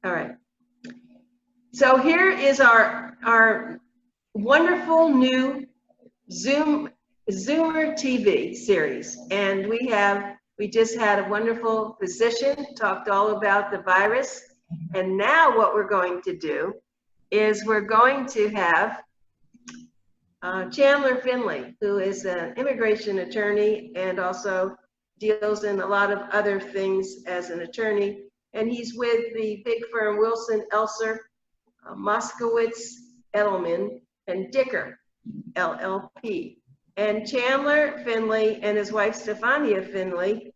All right. So here is our wonderful new Zoomer TV series, and we just had a wonderful physician talked all about the virus, and now what we're going to do is we're going to have Chandler Finley, who is an immigration attorney and also deals in a lot of other things as an attorney, and he's with the big firm Wilson Elser, Moskowitz, Edelman, and Dicker, LLP. And Chandler Finley and his wife Stefania Finley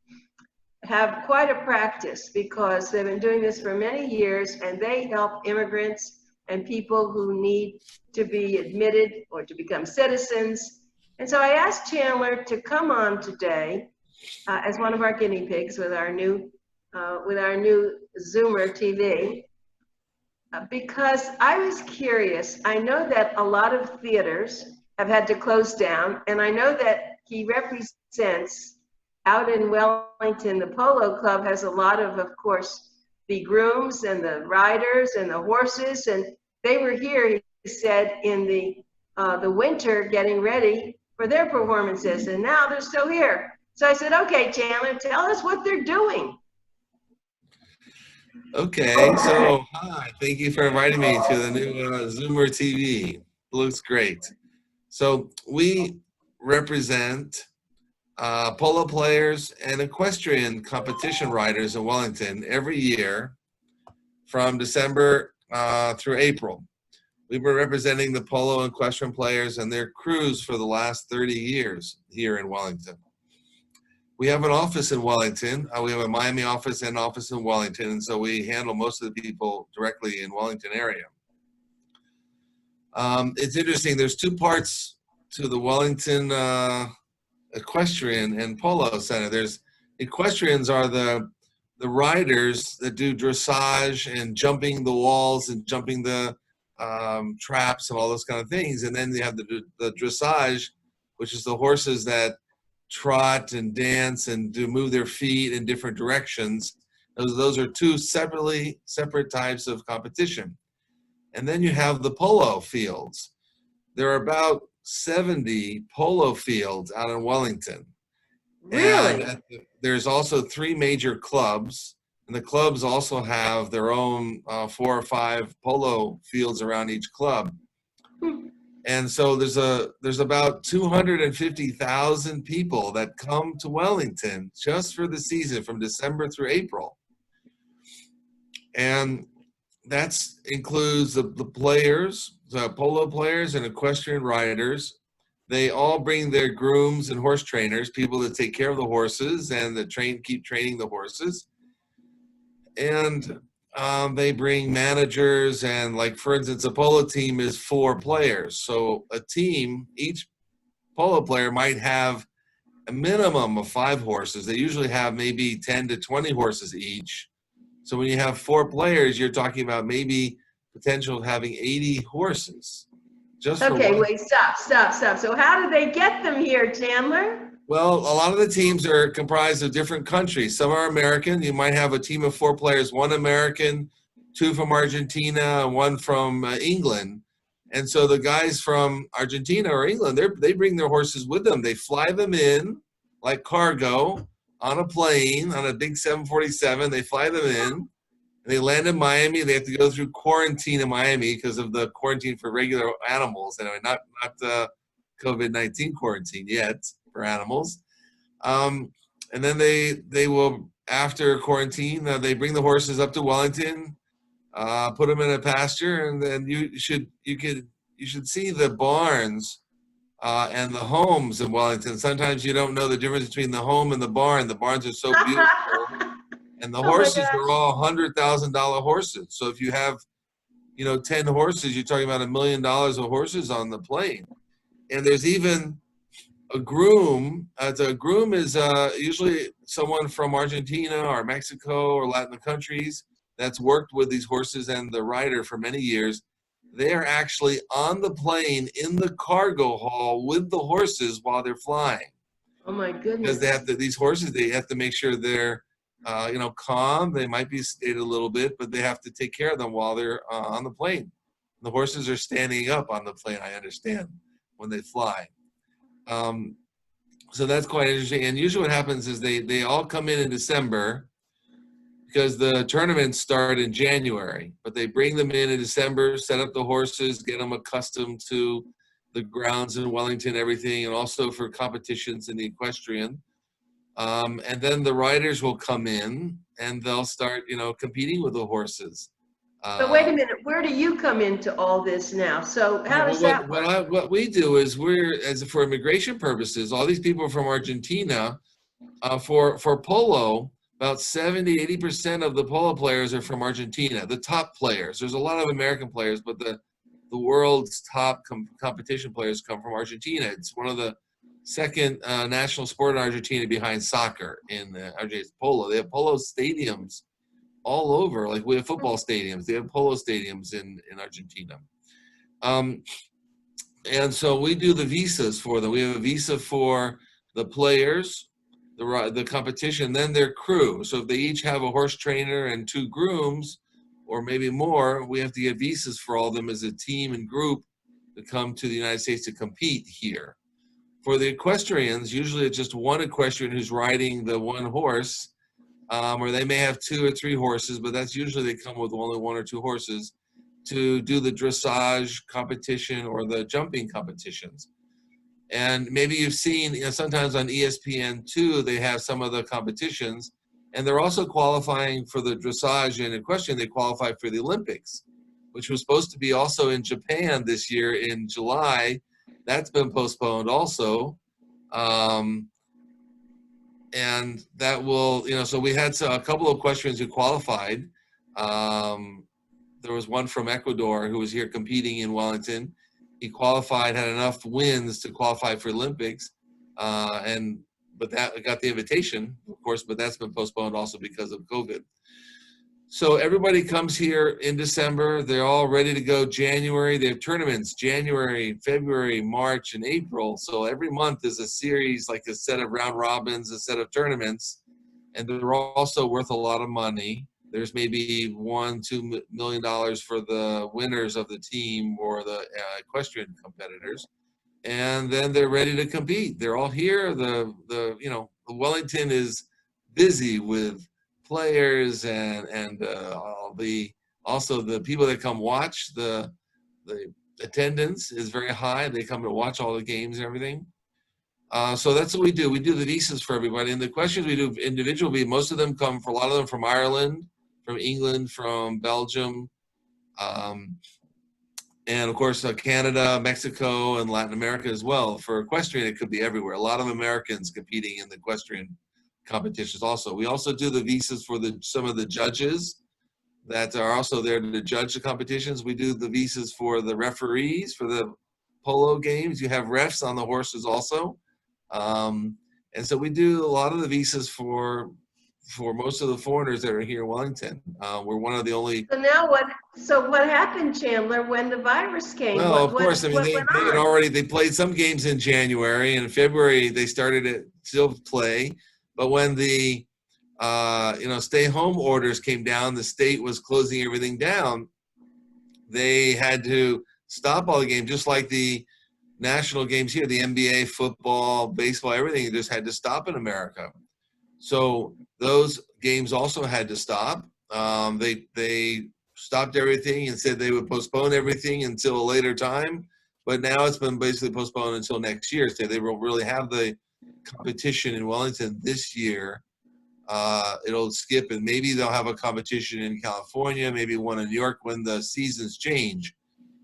have quite a practice because they've been doing this for many years, and they help immigrants and people who need to be admitted or to become citizens. And so I asked Chandler to come on today as one of our guinea pigs with our new Zoomer TV. Because I was curious. I know that a lot of theaters have had to close down, and I know that he represents out in Wellington, the Polo Club has a lot of course, the grooms and the riders and the horses, and they were here, he said, in the winter getting ready for their performances, and now they're still here. So I said, okay, Chandler, tell us what they're doing. Okay, so hi, thank you for inviting me to the new Zoomer TV. It looks great. So we represent polo players and equestrian competition riders in Wellington every year from December through April. We've been representing the polo and equestrian players and their crews for the last 30 years here in Wellington. We have an office in Wellington. We have a Miami office and an office in Wellington, and so we handle most of the people directly in Wellington area. It's interesting, there's two parts to the Wellington Equestrian and Polo Center. There's equestrians are the riders that do dressage and jumping the walls and jumping the traps and all those kind of things. And then they have the dressage, which is the horses that trot and dance and move their feet in different directions. Those are two separate types of competition. And then you have the polo fields. There are about 70 polo fields out in Wellington. Really? And there's also 3 major clubs, and the clubs also have their own 4 or 5 polo fields around each club. And so there's about 250,000 people that come to Wellington just for the season from December through April. And that includes the players, the polo players and equestrian riders. They all bring their grooms and horse trainers, people that take care of the horses and that keep training the horses. And they bring managers, and like, for instance, a polo team is 4 players. So a team, each polo player might have a minimum of 5 horses. They usually have maybe 10 to 20 horses each. So when you have 4 players, you're talking about maybe potential of having 80 horses. Okay, wait, stop. So how do they get them here, Chandler? Well, a lot of the teams are comprised of different countries. Some are American. You might have a team of 4 players, 1 American, 2 from Argentina, and 1 from England. And so the guys from Argentina or England, they bring their horses with them. They fly them in like cargo on a plane, on a big 747. They fly them in, and they land in Miami. They have to go through quarantine in Miami because of the quarantine for regular animals. Anyway, not COVID-19 quarantine yet for animals. And then they will, after quarantine, they bring the horses up to Wellington, put them in a pasture, and then you should see the barns and the homes in Wellington. Sometimes you don't know the difference between the home and the barn. The barns are so beautiful. And the horses are all $100,000 horses. So if you have, 10 horses, you're talking about $1 million of horses on the plane. And there's even a groom. A groom is usually someone from Argentina or Mexico or Latin countries that's worked with these horses and the rider for many years. They're actually on the plane in the cargo hall with the horses while they're flying. Oh my goodness! Because these horses, they have to make sure they're calm. They might be sedated a little bit, but they have to take care of them while they're on the plane. The horses are standing up on the plane, I understand, when they fly. So that's quite interesting. And usually what happens is they all come in December because the tournaments start in January, but they bring them in December, set up the horses, get them accustomed to the grounds in Wellington, everything, and also for competitions in the equestrian. And then the riders will come in and they'll start, competing with the horses. But wait a minute, where do you come into all this now? So how does that work? What we do is for immigration purposes, all these people from Argentina, for polo, about 70–80% of the polo players are from Argentina, the top players. There's a lot of American players, but the world's top competition players come from Argentina. It's one of the second national sport in Argentina behind soccer in Argentina, polo. They have polo stadiums all over, like we have football stadiums. They have polo stadiums in Argentina. And so we do the visas for them. We have a visa for the players, the competition, then their crew. So if they each have a horse trainer and 2 grooms, or maybe more, we have to get visas for all of them as a team and group to come to the United States to compete here. For the equestrians, usually it's just one equestrian who's riding the one horse, or they may have 2 or 3 horses, but that's usually they come with only 1 or 2 horses to do the dressage competition or the jumping competitions. And maybe you've seen, sometimes on ESPN2, they have some of the competitions, and they're also qualifying for the dressage and equestrian. They qualify for the Olympics, which was supposed to be also in Japan this year in July. That's been postponed also. And that will, so we had a couple of equestrians who qualified. There was one from Ecuador who was here competing in Wellington. He qualified, had enough wins to qualify for Olympics, but that got the invitation, of course, but that's been postponed also because of COVID. So everybody comes here in December. They're all ready to go January. They have tournaments January, February, March, and April. So every month is a series, like a set of round robins, a set of tournaments, and they're also worth a lot of money. There's maybe $1–2 million for the winners of the team or the equestrian competitors, and then they're ready to compete. They're all here. The Wellington is busy with players and also the people that come watch. The attendance is very high. They come to watch all the games and everything. So that's what we do. We do the visas for everybody, and the questions we do individually. Most of them a lot of them from Ireland, from England, from Belgium, and of course Canada, Mexico, and Latin America as well. For equestrian, it could be everywhere. A lot of Americans competing in the equestrian competitions also. We also do the visas for some of the judges that are also there to judge the competitions. We do the visas for the referees for the polo games. You have refs on the horses also. And so we do a lot of the visas for most of the foreigners that are here in Wellington. We're one of the only. So now what happened, Chandler, when the virus came? Well, of course, I mean, they played some games in January, and in February they started to still play. But when the stay-home orders came down, the state was closing everything down. They had to stop all the games, just like the national games here, the NBA, football, baseball, everything just had to stop in America. So those games also had to stop. They stopped everything and said they would postpone everything until a later time. But now it's been basically postponed until next year. So they will really have the competition in Wellington this year. It'll skip, and maybe they'll have a competition in California, maybe one in New York when the seasons change.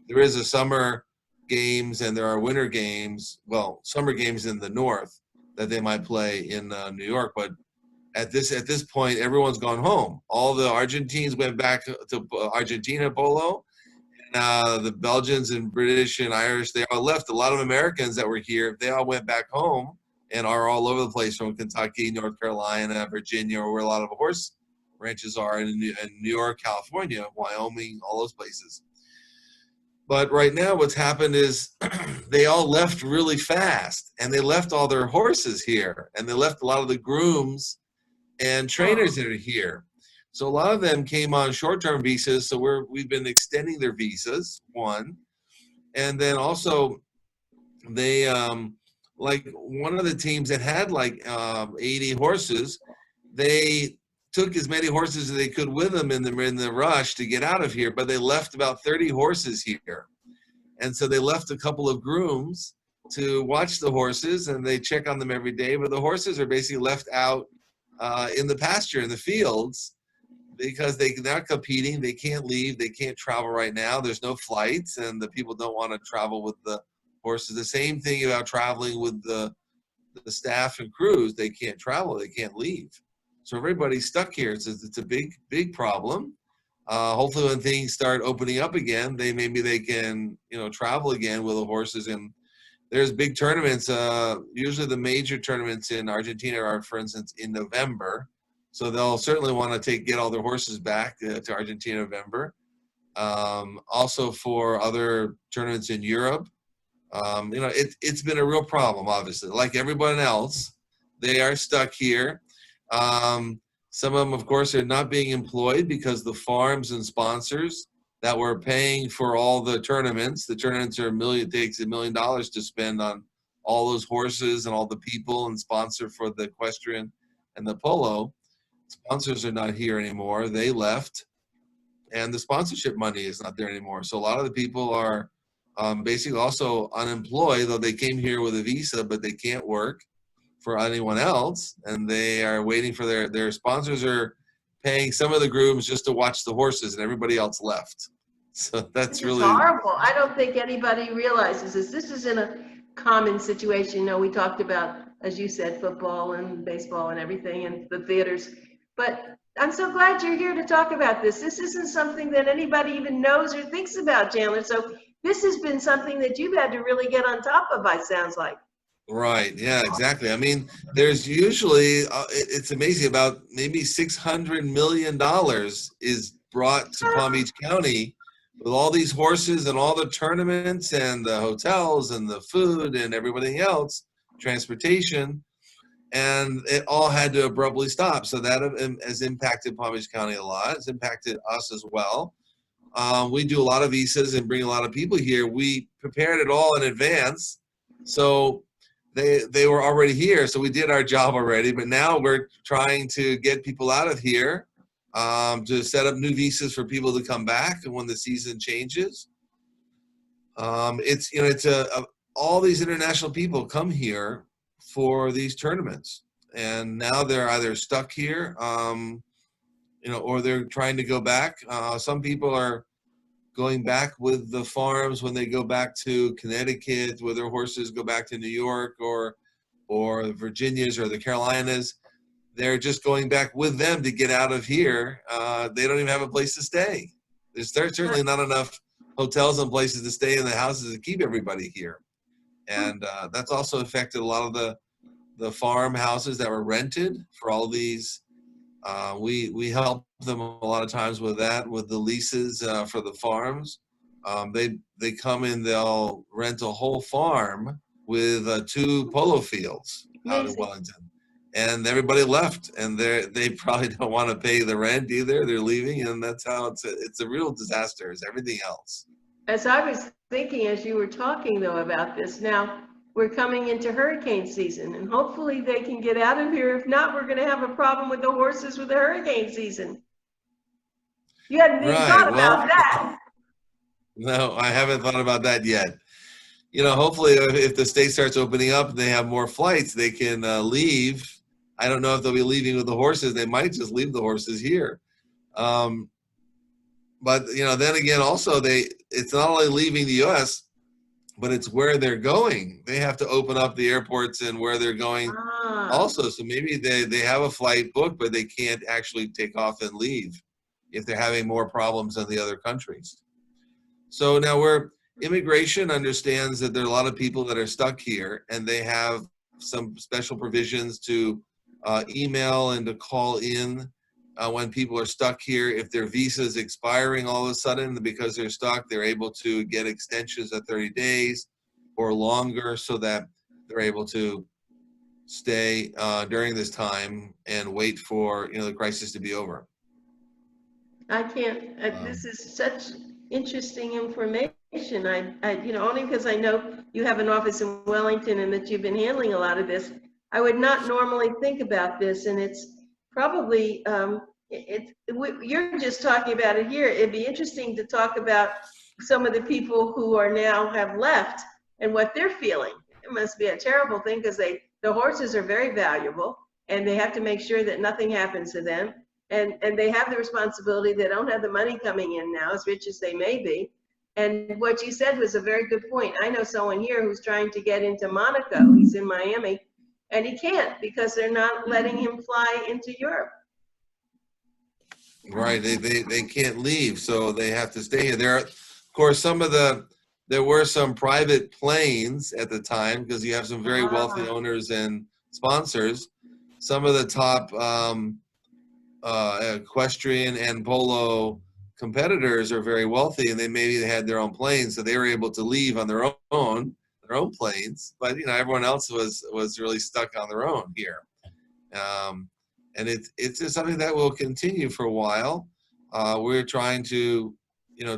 There is a summer games and there are winter games, well, summer games in the north that they might play in New York, but at this point, everyone's gone home. All the Argentines went back to Argentina polo. The Belgians and British and Irish, they all left. A lot of Americans that were here, they all went back home and are all over the place from Kentucky, North Carolina, Virginia, or where a lot of horse ranches are in New York, California, Wyoming, all those places. But right now what's happened is they all left really fast, and they left all their horses here, and they left a lot of the grooms and trainers that are here. So a lot of them came on short-term visas, so we've been extending their visas, one. And then also they, like one of the teams that had like 80 horses, they took as many horses as they could with them in the rush to get out of here, but they left about 30 horses here. And so they left a couple of grooms to watch the horses, and they check on them every day, but the horses are basically left out in the pasture, in the fields, because they're not competing, they can't leave, they can't travel right now, there's no flights, and the people don't want to travel with the horses. The same thing about traveling with the staff and crews, they can't travel, they can't leave. So everybody's stuck here. It's a big problem. Hopefully when things start opening up again, maybe they can, travel again with the horses. And there's big tournaments. Usually the major tournaments in Argentina are, for instance, in November. So they'll certainly want to get all their horses back to Argentina in November. Also for other tournaments in Europe. It's been a real problem, obviously. Like everyone else, they are stuck here. Some of them, of course, are not being employed because the farms and sponsors that were paying for all the tournaments are it takes $1 million to spend on all those horses and all the people and sponsor for the equestrian and the polo. Sponsors are not here anymore. They left, and the sponsorship money is not there anymore. So a lot of the people are basically also unemployed, though they came here with a visa, but they can't work for anyone else, and they are waiting for their sponsors are paying some of the grooms just to watch the horses, and everybody else left. So that's really horrible. I don't think anybody realizes this. This isn't a common situation. We talked about, as you said, football and baseball and everything, and the theaters. But I'm so glad you're here to talk about this. This isn't something that anybody even knows or thinks about, Chandler. So this has been something that you've had to really get on top of, it sounds like. Right. Yeah, exactly. I mean, there's usually, it's amazing, about maybe $600 million is brought to Palm Beach County with all these horses and all the tournaments and the hotels and the food and everything else, transportation, and it all had to abruptly stop. So that has impacted Palm Beach County a lot. It's impacted us as well. We do a lot of visas and bring a lot of people here. We prepared it all in advance. So they were already here, so we did our job already, but now we're trying to get people out of here to set up new visas for people to come back when the season changes. All these international people come here for these tournaments, and now they're either stuck here, or they're trying to go back. Some people are going back with the farms when they go back to Connecticut, where their horses go back to New York or the Virginias or the Carolinas. They're just going back with them to get out of here. They don't even have a place to stay. There's certainly not enough hotels and places to stay in the houses to keep everybody here. And that's also affected a lot of the farmhouses that were rented for all these. We help them a lot of times with that, with the leases for the farms. They come in, they'll rent a whole farm with 2 polo fields out in Wellington, and everybody left, and they probably don't want to pay the rent either. They're leaving, and that's how it's a real disaster as everything else. As I was thinking, as you were talking though about this, now we're coming into hurricane season, and hopefully they can get out of here. If not, we're going to have a problem with the horses with the hurricane season. You hadn't even thought about that. No, I haven't thought about that yet. Hopefully if the state starts opening up and they have more flights, they can leave. I don't know if they'll be leaving with the horses. They might just leave the horses here. But, then again, also it's not only leaving the U.S., but it's where they're going. They have to open up the airports and where they're going also. So maybe they have a flight booked, but they can't actually take off and leave if they're having more problems than the other countries. So now immigration understands that there are a lot of people that are stuck here, and they have some special provisions to email and to call in when people are stuck here. If their visa is expiring all of a sudden because they're stuck, they're able to get extensions of 30 days or longer so that they're able to stay during this time and wait for, the crisis to be over. I can't, this is such interesting information. Only because I know you have an office in Wellington and that you've been handling a lot of this. I would not normally think about this, and it's probably, you're just talking about it here. It'd be interesting to talk about some of the people who are now have left and what they're feeling. It must be a terrible thing because the horses are very valuable and they have to make sure that nothing happens to them. And they have the responsibility. They don't have the money coming in now, as rich as they may be. And what you said was a very good point. I know someone here who's trying to get into Monaco. He's in Miami, and he can't because they're not letting him fly into Europe. Right, they can't leave, so they have to stay here. There are, of course, there were some private planes at the time because you have some very wealthy owners and sponsors. Some of the top equestrian and polo competitors are very wealthy, and they had their own planes, so they were able to leave on their own planes. But everyone else was really stuck on their own here, and it's just something that will continue for a while. We're trying to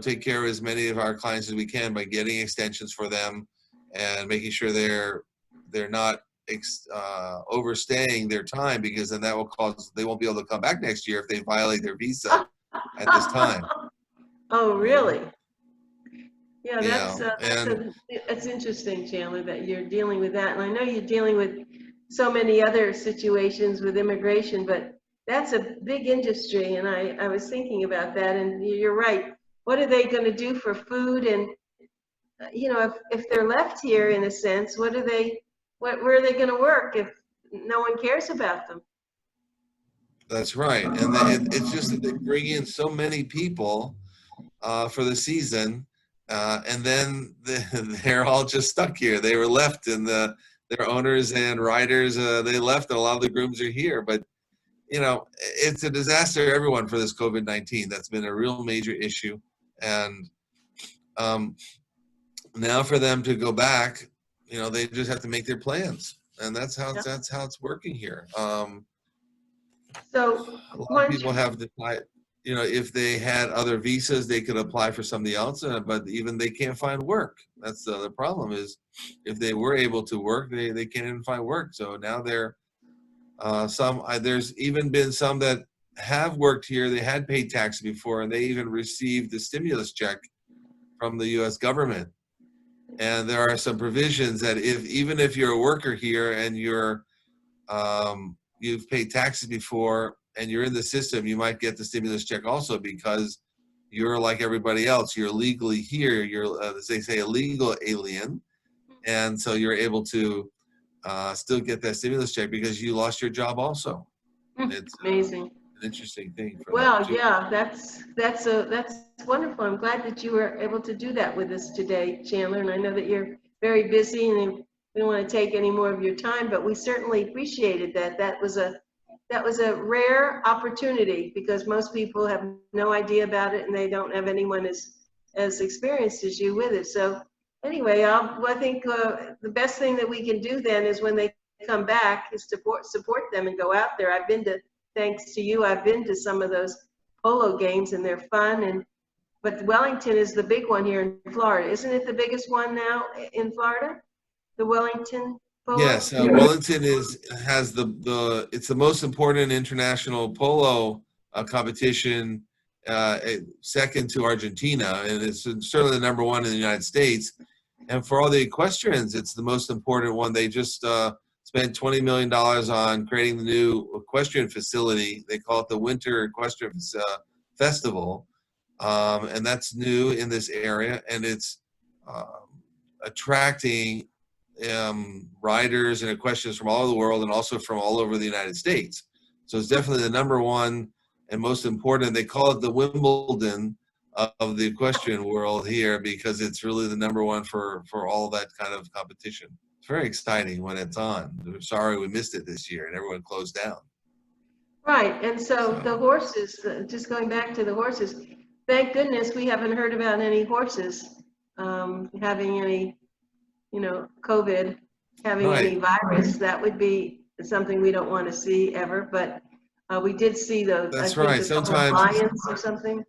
take care of as many of our clients as we can by getting extensions for them and making sure they're not overstaying their time, because then that will cause they won't be able to come back next year if they violate their visa at this time. Oh, really? Yeah, Yeah, that's interesting, Chandler, that you're dealing with that. And I know you're dealing with so many other situations with immigration, but that's a big industry. And I was thinking about that, and you're right. What are they going to do for food? And, if they're left here, in a sense, where are they going to work if no one cares about them? that's right. And it's just that they bring in so many people for the season, and then they're all just stuck here. They were left, and their owners and riders, they left, and a lot of the grooms are here. But it's a disaster to everyone for this COVID-19. That's been a real major issue, and now for them to go back, they just have to make their plans, and that's how it's working here. So a lot of people have decided, if they had other visas, they could apply for something else, but even they can't find work. That's the problem is, if they were able to work, they can't even find work. So now there's even been some that have worked here. They had paid taxes before, and they even received the stimulus check from the U.S. government. And there are some provisions that even if you're a worker here and you've paid taxes before and you're in the system, you might get the stimulus check also, because you're like everybody else. You're legally here. You're, as they say, a legal alien, and so you're able to still get that stimulus check because you lost your job also. It's amazing. An interesting thing. Well, yeah, that's wonderful. I'm glad that you were able to do that with us today, Chandler. And I know that you're very busy, and we don't want to take any more of your time, but we certainly appreciated that. That was a rare opportunity, because most people have no idea about it, and they don't have anyone as experienced as you with it. So anyway, I think the best thing that we can do then is when they come back is support them and go out there. Thanks to you, I've been to some of those polo games, and they're fun. But Wellington is the big one here in Florida. Isn't it the biggest one now in Florida? The Wellington polo? Yes, Wellington has it's the most important international polo competition, second to Argentina, and it's certainly the number one in the United States. And for all the equestrians, it's the most important one. They just spent $20 million on creating the new equestrian facility. They call it the Winter Equestrian Festival, and that's new in this area, and it's attracting riders and equestrians from all over the world, and also from all over the United States. So it's definitely the number one and most important. They call it the Wimbledon of the equestrian world here, because it's really the number one for all that kind of competition. It's very exciting when it's on. We're sorry we missed it this year and everyone closed down. Right, and so the horses, just going back to the horses, thank goodness we haven't heard about any horses having any, COVID, having any virus. That would be something we don't want to see ever, but we did see those, I That's think, right. a couple of Sometimes, lions or something.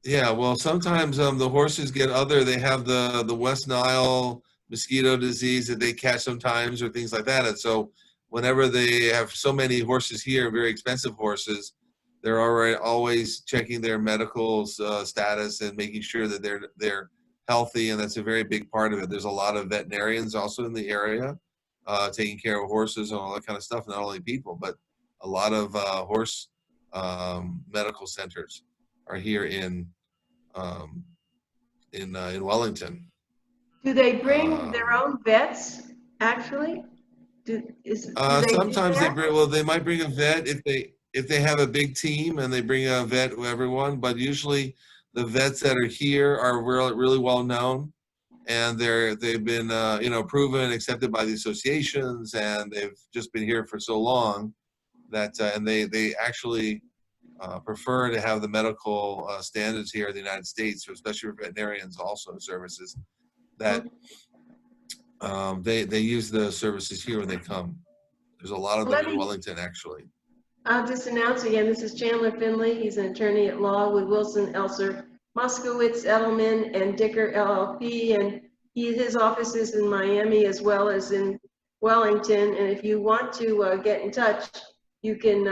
yeah, well, sometimes the horses get they have the West Nile mosquito disease that they catch sometimes or things like that. And so whenever they have so many horses here, very expensive horses, they're already always checking their medical status and making sure that they're healthy, and that's a very big part of it. There's a lot of veterinarians also in the area taking care of horses and all that kind of stuff, not only people, but a lot of horse medical centers are here um, in Wellington. Do they bring their Um, own vets, actually? Do they do Sometimes they that? bring, well, they might bring a vet if they have a big team and they bring a vet to everyone, but usually the vets that are here are really well known, and they've been proven, accepted by the associations, and they've just been here for so long that and they actually prefer to have the medical standards here in the United States, especially for veterinarians also services, that they use the services here when they come. There's a lot of them Let in me, Wellington, actually. I'll just announce again, this is Chandler Finley. He's an attorney at law with Wilson, Elser, Moskowitz, Edelman, and Dicker LLP. And his office is in Miami as well as in Wellington. And if you want to get in touch, you can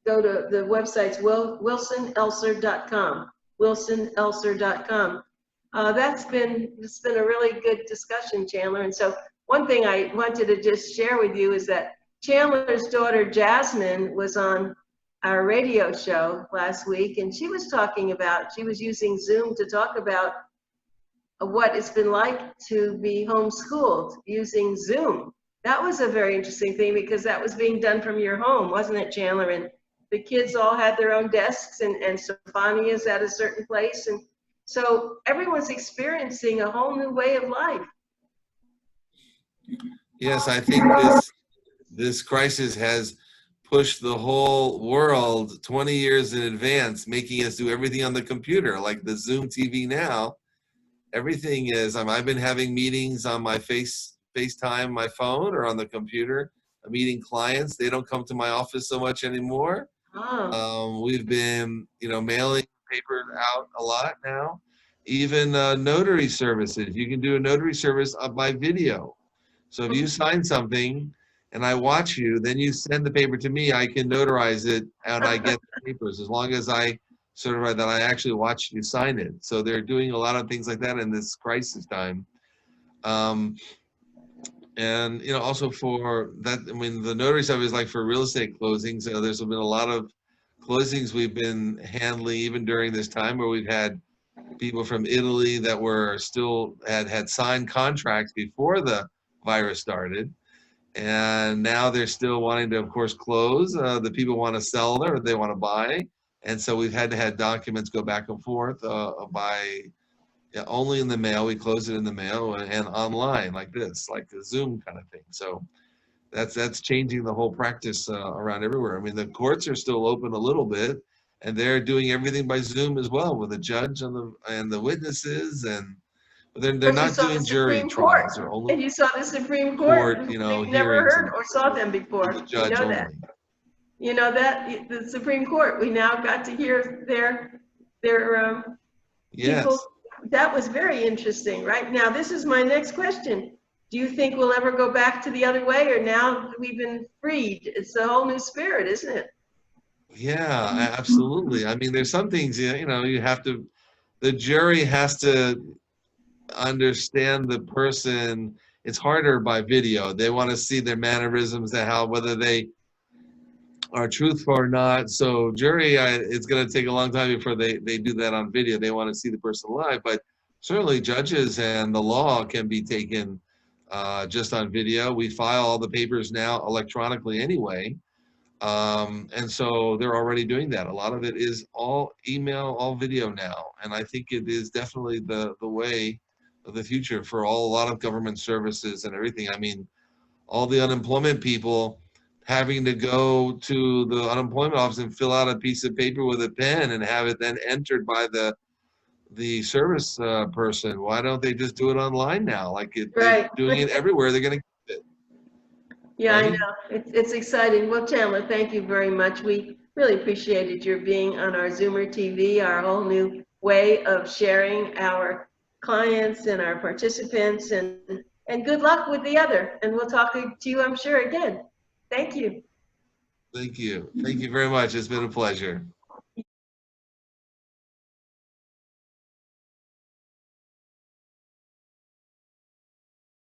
go to the website's wilsonelser.com, wilsonelser.com. It's been a really good discussion, Chandler. And so one thing I wanted to just share with you is that Chandler's daughter, Jasmine, was on our radio show last week, and she was using Zoom to talk about what it's been like to be homeschooled using Zoom. That was a very interesting thing because that was being done from your home, wasn't it, Chandler? And the kids all had their own desks, and Sophonia's at a certain place. And so everyone's experiencing a whole new way of life. Yes, I think this crisis has pushed the whole world 20 years in advance, making us do everything on the computer, like the Zoom TV now. Everything is, I've been having meetings on my FaceTime, my phone, or on the computer. I'm meeting clients. They don't come to my office so much anymore. We've been, mailing papers out a lot now. Even notary services. You can do a notary service by video. So if you sign something and I watch you, then you send the paper to me, I can notarize it and I get the papers as long as I certify that I actually watched you sign it. So they're doing a lot of things like that in this crisis time. And also for that, the notary stuff is like for real estate closings. There's been a lot of closings we've been handling even during this time where we've had people from Italy that were still had signed contracts before the virus started, and now they're still wanting to, of course, close. The people want to sell there, or they want to buy, and so we've had to have documents go back and forth only in the mail. We close it in the mail and online like this, like a Zoom kind of thing. So that's changing the whole practice around everywhere. The courts are still open a little bit, and they're doing everything by Zoom as well, with the judge and the witnesses, but they're not doing jury trials. They're only And you saw the Supreme Court. We've never hearings heard or saw them before. with the judge only. You know that the Supreme Court. We now got to hear their Yes. people. That was very interesting. Right now, this is my next question. Do you think we'll ever go back to the other way, or now we've been freed? It's a whole new spirit, isn't it? Yeah, absolutely. There's some things, you have to, the jury has to understand the person. It's harder by video. They want to see their mannerisms and whether they are truthful or not. So jury, it's going to take a long time before they do that on video. They want to see the person live, but certainly judges and the law can be taken just on video. We file all the papers now electronically anyway. And so they're already doing that. A lot of it is all email, all video now. And I think it is definitely the way of the future for a lot of government services and everything. All the unemployment people having to go to the unemployment office and fill out a piece of paper with a pen and have it then entered by the service person. Why don't they just do it online now? Right. They're doing it everywhere. They're going to keep it. Yeah, I Righty? know. It's exciting. Well, Chandler, thank you very much. We really appreciated your being on our Zoomer TV, our whole new way of sharing our clients and our participants, and good luck with the other. And we'll talk to you, I'm sure, again. Thank you. Thank you. Thank you very much. It's been a pleasure.